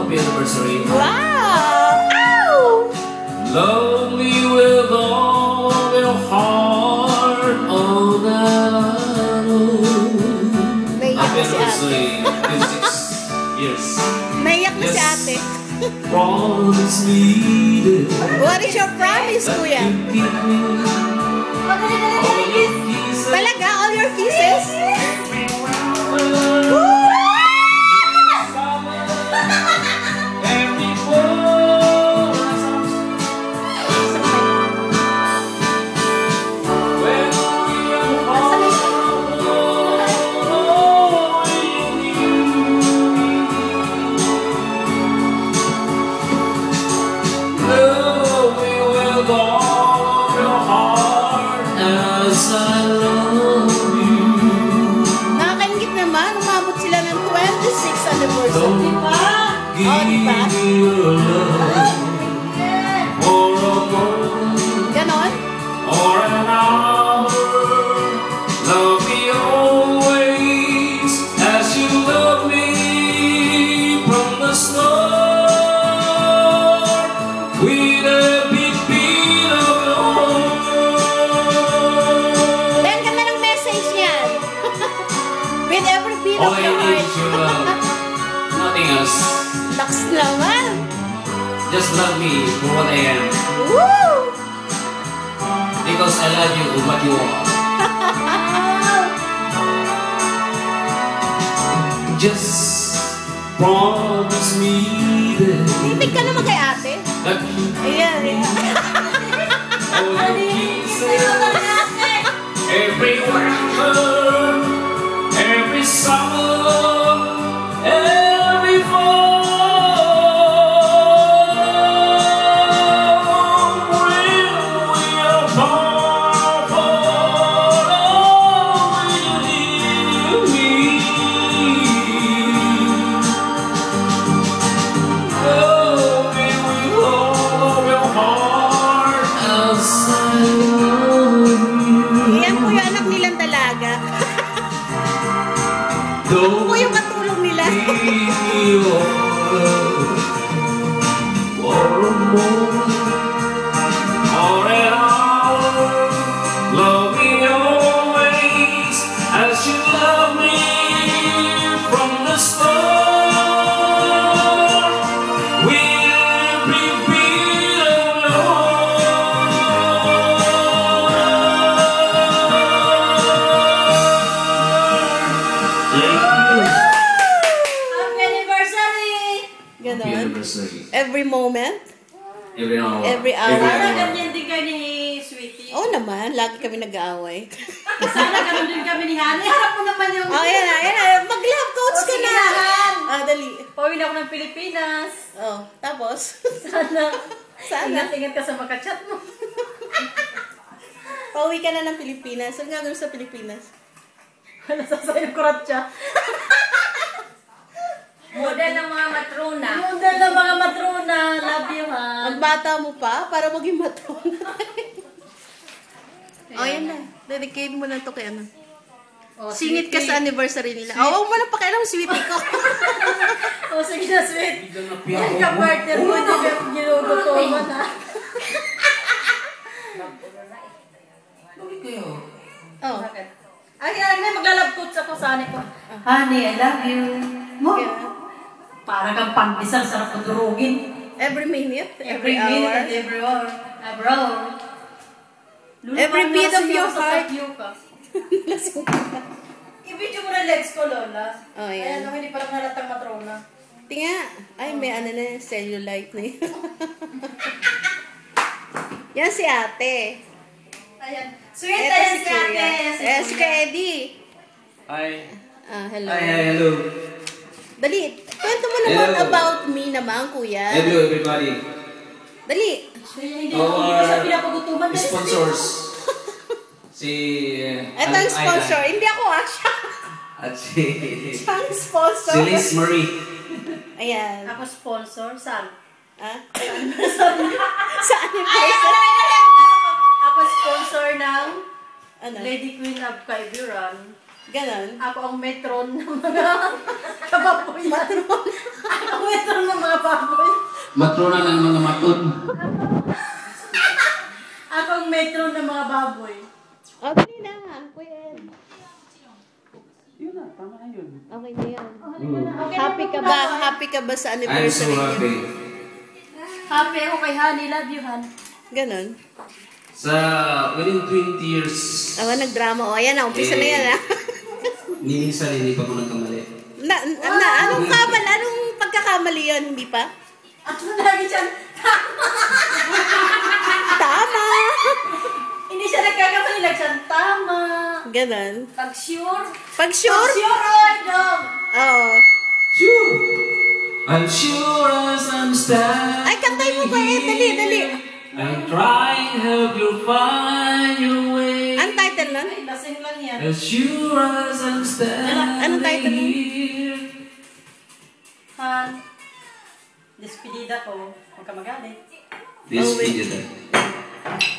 Happy anniversary. Wow! Ow! Love me with all your heart, all that I know. Naiyak Happy na si ate. anniversary. 26 years. Naiyak na si Yes. ate. Promise me that What is your promise, kuya? you keep me. All your kisses. Talaga? All your kisses? Every fall. When we are apart, only you. Love me with all your heart as I love you. Nakakaingit naman. Umabot sila ng 26th anniversary. Don't Diba? give Oh, diba? me your love for a moment Ganon? or an hour. Love me always as you love me from the start. With every beat of your heart. Ang ganda ng message yan. With every beat of All I your need is heart. your love, nothing else. Laks naman. Just love me for what I am, Woo! because I love you for what you are. Just promise me Titig ka naman kay ate. that you Ayan, ayan. all your kisses, every winter, every summer, every fall. When we are apart, only you need me. Love me with all your heart as I love you. Ayan po yung anak nilang dalaga. Ako Don't po yung katulong nila. give me your love for a moment or an hour. Love me always as you love me from the start. With every beat of your heart. Thank you. Happy anniversary! Happy Ganon. anniversary. Every moment. Every hour. Every hour. Sana ganyan din kayo ni Sweetie. Oo naman, lagi kami nag-aaway. Sana ganun din kami ni Honey. Harap mo naman yung... Oh, ayan na, ayan na. Mag-love coach ka sige na. na, Han. Ah, dali. Pauwi na ako ng Pilipinas. Oh, tapos? Sana. Sana. Ingat-ingat ka sa makachat mo. Pauwi ka na ng Pilipinas. Saan gagawin sa Pilipinas? Nasasayang kurat siya. Model ng mga matrona. Model ng mga matrona. Love you, ha. Ang bata mo pa, para maging matrona. Oh, yan na. Dedicate mo na to kay ano. Oh, Singit ka Sweetie. sa anniversary nila. Oh, huwag mo na pakialam, sweetie ko. Oh, sige na, sweet. Yan ka, partner mo. Hindi ka ginugutuman, ha. Bakit kayo? Oh. Bakit? Ay, may maglalove coach ako sa ko. Honey, I love you. Mo? Para kang pandesal, sarap madurugin. Every minute, Every hour. minute and every hour. Every hour. Every beat of your heart. Lasing ka. I-video mo na legs ko, Lola. Oh, yan. Ayan, hindi pa lang halatang matrona. Tinga. Ay, may ano na, cellulite na yun. Yan si ate. Ayan. Sweet, Ito ayan si Kuya. ate. Eh, si Kuya Eddie. Hi. Ah, hello. Hi, hello. Dali, kwento mo naman Hello. about me naman, kuya. Hello, everybody. Dali. Hindi ko siya pinapagutuman. Sponsors. Si... Ito ang sponsor. Hindi ako siya. At si... Siya ang sponsor. Si Liz Marie. Ayan. Ako sponsor, saan? Ah? Sa anniversary. Ako sponsor ng Ano? Lady Queen of Kaiburan. Ganon. Ako ang metron ng mga kababoyan. Ako metro ng mga baboy. Matrona ng mga matod. Ako ang metro ng mga baboy. O, dali na. Kuya Ed. Yun na, tama na yun. Okay na yan. Happy ka ba? Happy ka ba sa I'm so anniversary happy. niyo? Happy ako kay Honey. Love you, Han. Ganon. Sa within 20 years, Nagdrama. O, ayan na. Umpisa na yan, ha? minsan hindi pa ako nagkamali. Anong pagkakamali yun? Hindi pa? At lagi siyang Tama! hindi siya nagkakamali. Like siyang tama. Ganon. Pag sure. Pag sure? Sure, oy, dog. Oo. Sure! I'm sure as I'm standing. Ay, kantay mo ba eh? Dali, dali. I'm trying to help you find your way. Ang title nun? Ay, lasing lang yan. As sure as I'm standing Anong title nun? here. Han. Despedida ko. Huwag ka magalit. This Oh, wait. video that.